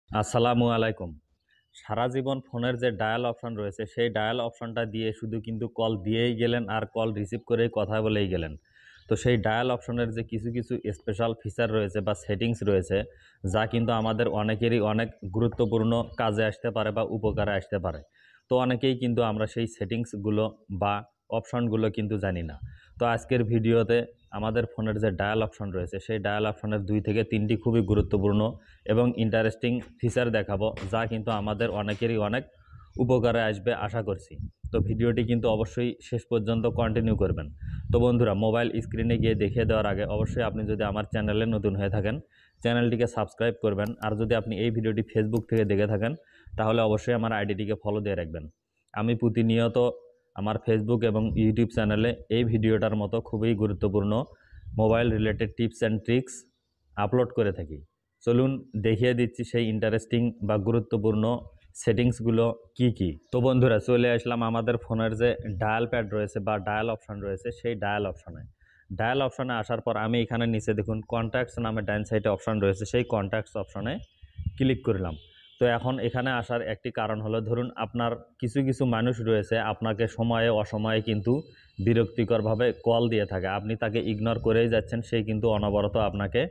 আসসালামু আলাইকুম। সারা জীবন ফোনের যে ডায়াল অপশন রয়েছে, সেই ডায়াল অপশনটা দিয়ে শুধু কিন্তু কল দিয়েই গেলেন আর কল রিসিভ করেই কথা বলেই গেলেন। তো সেই ডায়াল অপশনের যে কিছু স্পেশাল ফিচার রয়েছে বা সেটিংস রয়েছে, যা কিন্তু আমাদের অনেকেরই অনেক গুরুত্বপূর্ণ কাজে আসতে পারে বা উপকারে আসতে পারে। তো অনেকেই কিন্তু আমরা সেই সেটিংসগুলো বা অপশনগুলো কিন্তু জানি না। তো আজকের ভিডিওতে আমাদের ফোনের যে ডায়াল অপশন রয়েছে, সেই ডায়াল অপশনের ২ থেকে ৩টি খুবই গুরুত্বপূর্ণ এবং ইন্টারেস্টিং ফিচার দেখাবো, যা কিন্তু আমাদের অনেকেরই অনেক উপকারে আসবে আশা করছি। তো ভিডিওটি কিন্তু অবশ্যই শেষ পর্যন্ত কন্টিনিউ করবেন। তো বন্ধুরা, মোবাইল স্ক্রিনে গিয়ে দেখিয়ে দেওয়ার আগে অবশ্যই আপনি যদি আমার চ্যানেলে নতুন হয়ে থাকেন, চ্যানেলটিকে সাবস্ক্রাইব করবেন। আর যদি আপনি এই ভিডিওটি ফেসবুক থেকে দেখে থাকেন, তাহলে অবশ্যই আমার আইডিটিকে ফলো দিয়ে রাখবেন। আমি প্রতিনিয়ত আমার ফেসবুক এবং ইউটিউব চ্যানেলে এই ভিডিওটার মতো খুবই গুরুত্বপূর্ণ mobile related tips and tricks upload করে থাকি। চলুন দেখিয়ে দিচ্ছি সেই ইন্টারেস্টিং বা গুরুত্বপূর্ণ সেটিংসগুলো কি কি। তো বন্ধুরা, চলে আসলাম আমাদের ফোনের যে ডায়াল প্যাড রয়েছে বা ডায়াল অপশন রয়েছে, সেই ডায়াল অপশনে। ডায়াল অপশনে আসার পর আমি এখানে নিচে দেখুন কন্ট্যাক্টস নামে ডান সাইডে অপশন রয়েছে, সেই কন্ট্যাক্টস অপশনে ক্লিক করলাম। তো এখন এখানে আসার একটি কারণ হলো, ধরুন আপনার কিছু মানুষ রয়েছে আপনাকে সময়ে অসময়ে কিন্তু বিরক্তিকরভাবে কল দিয়ে থাকে, আপনি তাকে ইগনোর করেই যাচ্ছেন, সেই কিন্তু অনবরত আপনাকে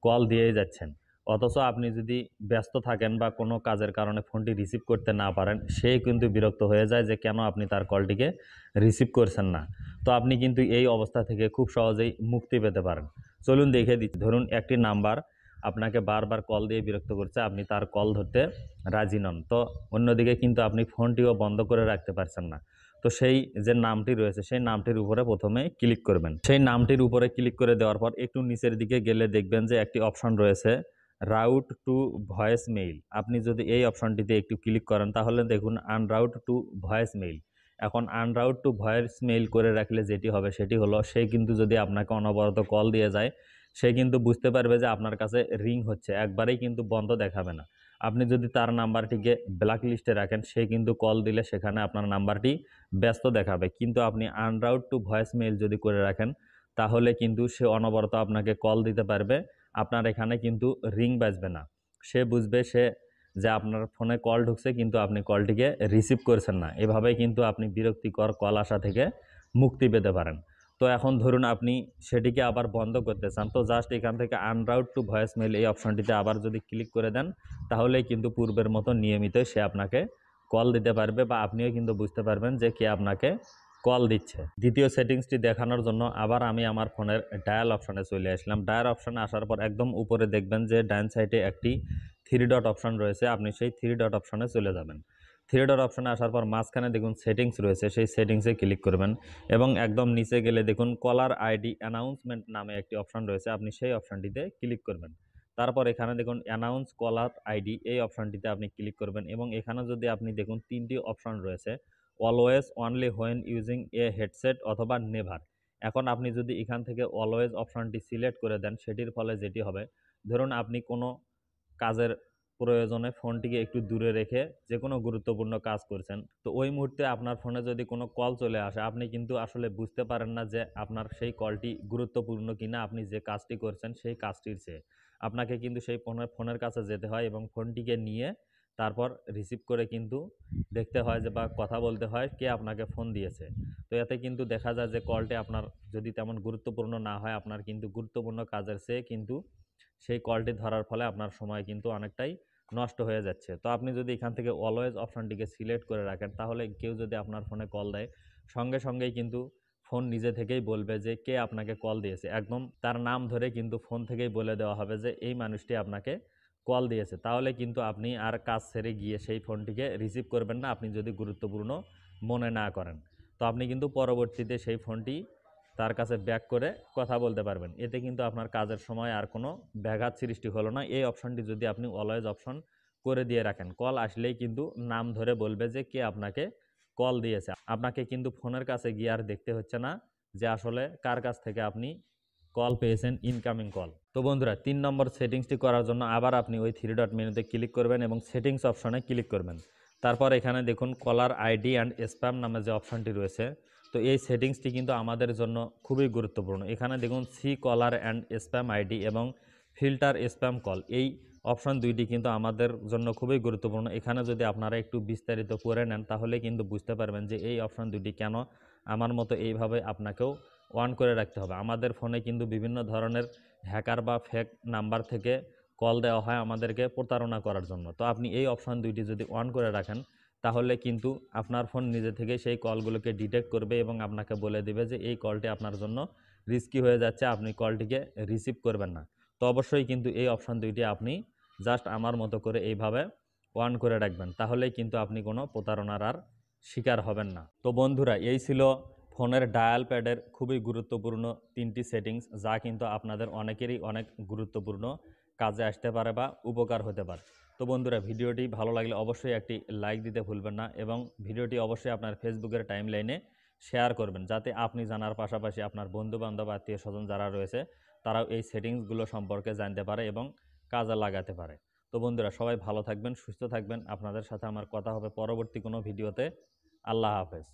কল দিয়েই যাচ্ছেন। অথচ আপনি যদি ব্যস্ত থাকেন বা কোনো কাজের কারণে ফোনটি রিসিভ করতে না পারেন, সে কিন্তু বিরক্ত হয়ে যায় যে কেন আপনি তার কলটিকে রিসিভ করছেন না। তো আপনি কিন্তু এই অবস্থা থেকে খুব সহজেই মুক্তি পেতে পারেন। চলুন দেখে দিচ্ছি। ধরুন একটি নাম্বার আপনাকে বারবার কল দিয়ে বিরক্ত করছে, আপনি তার কল ধরতে রাজি নন। তো অন্যদিকে কিন্তু আপনি ফোনটিও বন্ধ করে রাখতে পারছেন না। তো সেই যে নামটি রয়েছে, সেই নামটির উপরে প্রথমে ক্লিক করবেন। সেই নামটির উপরে ক্লিক করে দেওয়ার পর একটু নিচের দিকে গেলে দেখবেন যে একটি অপশন রয়েছে রাউট টু ভয়েস মেইল। আপনি যদি এই অপশনটিতে একটু ক্লিক করেন, তাহলে দেখুন আনরাউট টু ভয়েস মেইল। এখন আনরাউট টু ভয়েস মেইল করে রাখলে যেটি হবে সেটি হলো, সে কিন্তু যদি আপনাকে অনবরত কল দিয়ে যায়, সে কিন্তু বুঝতে পারবে যে আপনার কাছে রিং হচ্ছে, একবারেই কিন্তু বন্ধ দেখাবে না। আপনি যদি তার নাম্বারটিকে ব্ল্যাক লিস্টে রাখেন, সে কিন্তু কল দিলে সেখানে আপনার নাম্বারটি ব্যস্ত দেখাবে। কিন্তু আপনি আনরাউট টু ভয়েস মেইল যদি করে রাখেন, তাহলে কিন্তু সে অনবরত আপনাকে কল দিতে পারবে, আপনার এখানে কিন্তু রিং বাজবে না। সে বুঝবে যে আপনার ফোনে কল ঢুকছে, কিন্তু আপনি কলটিকে রিসিভ করছেন না। এভাবেই কিন্তু আপনি বিরক্তিকর কল আসা থেকে মুক্তি পেতে পারেন। তো এখন ধরুন আপনি সেটিকে আবার বন্ধ করতে চান, তো জাস্ট এখান থেকে আনরাউট টু ভয়েস মেইল এই অপশনটিতে আবার যদি ক্লিক করে দেন, তাহলেই কিন্তু পূর্বের মতো নিয়মিত সে আপনাকে কল দিতে পারবে বা আপনিও কিন্তু বুঝতে পারবেন যে কে আপনাকে কল দিচ্ছে। দ্বিতীয় সেটিংসটি দেখানোর জন্য আবার আমি আমার ফোনের ডায়াল অপশনে চলে আসলাম। ডায়াল অপশনে আসার পর একদম উপরে দেখবেন যে ডান সাইডে একটি থ্রি ডট অপশন রয়েছে, আপনি সেই থ্রি ডট অপশনে চলে যাবেন। থ্রি ডট অপশনে আসার পর মাঝখানে দেখুন সেটিংস রয়েছে, সেই সেটিংসে ক্লিক করবেন এবং একদম নিচে গেলে দেখুন কলার আইডি অ্যানাউন্সমেন্ট নামে একটি অপশন রয়েছে, আপনি সেই অপশনটিতে ক্লিক করবেন। তারপর এখানে দেখুন অ্যানাউন্স কলার আইডি, এই অপশনটিতে আপনি ক্লিক করবেন এবং এখানে যদি আপনি দেখুন ৩টি অপশন রয়েছে, always, only when using a headset অথবা নেভার। এখন আপনি যদি এখান থেকে অলওয়েজ অপশনটি সিলেক্ট করে দেন, সেটির ফলে যেটি হবে, ধরুন আপনি কোনো কাজের প্রয়োজনে ফোনটিকে একটু দূরে রেখে যে কোনো গুরুত্বপূর্ণ কাজ করছেন, তো ওই মুহূর্তে আপনার ফোনে যদি কোনো কল চলে আসে, আপনি কিন্তু আসলে বুঝতে পারেন না যে আপনার সেই কলটি গুরুত্বপূর্ণ কিনা, আপনি যে কাজটি করছেন সেই কাজটির চেয়ে আপনাকে কিন্তু সেই ফোনের কাছে যেতে হয় এবং ফোনটিকে নিয়ে তারপর রিসিভ করে কিন্তু দেখতে হয় যে বা কথা বলতে হয় কে আপনাকে ফোন দিয়েছে। তো এতে কিন্তু দেখা যায় যে কলটি আপনার যদি তেমন গুরুত্বপূর্ণ না হয়, আপনার কিন্তু গুরুত্বপূর্ণ কাজের চেয়ে কিন্তু সেই কলটি ধরার ফলে আপনার সময় কিন্তু অনেকটাই নষ্ট হয়ে যাচ্ছে। তো আপনি যদি এখান থেকে অলওয়েজ অপশনটিকে সিলেক্ট করে রাখেন, তাহলে কেউ যদি আপনার ফোনে কল দেয়, সঙ্গে সঙ্গেই কিন্তু ফোন নিজে থেকেই বলবে যে কে আপনাকে কল দিয়েছে। একদম তার নাম ধরে কিন্তু ফোন থেকেই বলে দেওয়া হবে যে এই মানুষটি আপনাকে কল দিয়েছে। তাহলে কিন্তু আপনি আর কাজ ছেড়ে গিয়ে সেই ফোনটিকে রিসিভ করবেন না, আপনি যদি গুরুত্বপূর্ণ মনে না করেন। তো আপনি কিন্তু পরবর্তীতে সেই ফোনটি তার কাছে ব্যাক করে কথা বলতে পারবেন। এতে কিন্তু আপনার কাজের সময় আর কোনো ব্যাঘাত সৃষ্টি হলো না। এই অপশনটি যদি আপনি অলওয়েজ অপশন করে দিয়ে রাখেন, কল আসলেই কিন্তু নাম ধরে বলবে যে কে আপনাকে কল দিয়েছে। আপনাকে কিন্তু ফোনের কাছে গিয়ে আর দেখতে হচ্ছে না যে আসলে কার কাছ থেকে আপনি কল পেয়েছেন, ইনকামিং কল। তো বন্ধুরা, ৩ নম্বর সেটিংসটি করার জন্য আবার আপনি ওই থ্রি ডট মেনুতে ক্লিক করবেন এবং সেটিংস অপশনে ক্লিক করবেন। তারপর এখানে দেখুন কলার আইডি অ্যান্ড স্প্যাম নামে যে অপশনটি রয়েছে, তো এই সেটিংসটি কিন্তু আমাদের জন্য খুবই গুরুত্বপূর্ণ। এখানে দেখুন see caller and spam ID এবং ফিল্টার স্প্যাম কল, এই অপশন ২টি কিন্তু আমাদের জন্য খুবই গুরুত্বপূর্ণ। এখানে যদি আপনারা একটু বিস্তারিত পড়ে নেন তাহলে কিন্তু বুঝতে পারবেন যে এই অপশন ২টি কেন আমার মতো এইভাবে আপনাকেও অন করে রাখতে হবে। আমাদের ফোনে কিন্তু বিভিন্ন ধরনের হ্যাকার বা ফেক নাম্বার থেকে কল দেওয়া হয় আমাদেরকে প্রতারণা করার জন্য। তো আপনি এই অপশন ২টি যদি অন করে রাখেন তাহলে কিন্তু আপনার ফোন নিজে থেকেই সেই কলগুলোকে ডিটেক্ট করবে এবং আপনাকে বলে দিবে যে এই কলটি আপনার জন্য রিস্কি হয়ে যাচ্ছে, আপনি কলটিকে রিসিভ করবেন না। তো অবশ্যই কিন্তু এই অপশন ২টি আপনি জাস্ট আমার মতো করে এইভাবে অন করে রাখবেন, তাহলেই কিন্তু আপনি কোনো প্রতারণার আর শিকার হবেন না। তো বন্ধুরা, এই ছিল ফোনের ডায়াল প্যাডের খুবই গুরুত্বপূর্ণ ৩টি সেটিংস, যা কিন্তু আপনাদের অনেকেরই অনেক গুরুত্বপূর্ণ কাজে আসতে পারে বা উপকার হতে পারে। তো বন্ধুরা, ভিডিওটি ভালো লাগলে অবশ্যই একটি লাইক দিতে ভুলবেন না এবং ভিডিওটি অবশ্যই আপনার ফেসবুকের টাইমলাইনে শেয়ার করবেন, যাতে আপনি জানার পাশাপাশি আপনার বন্ধুবান্ধব আত্মীয় স্বজন যারা রয়েছে তারাও এই সেটিংসগুলো সম্পর্কে জানতে পারে এবং কাজে লাগাতে পারে। তো বন্ধুরা, সবাই ভালো থাকবেন, সুস্থ থাকবেন। আপনাদের সাথে আমার কথা হবে পরবর্তী কোনো ভিডিওতে। আল্লাহ হাফেজ।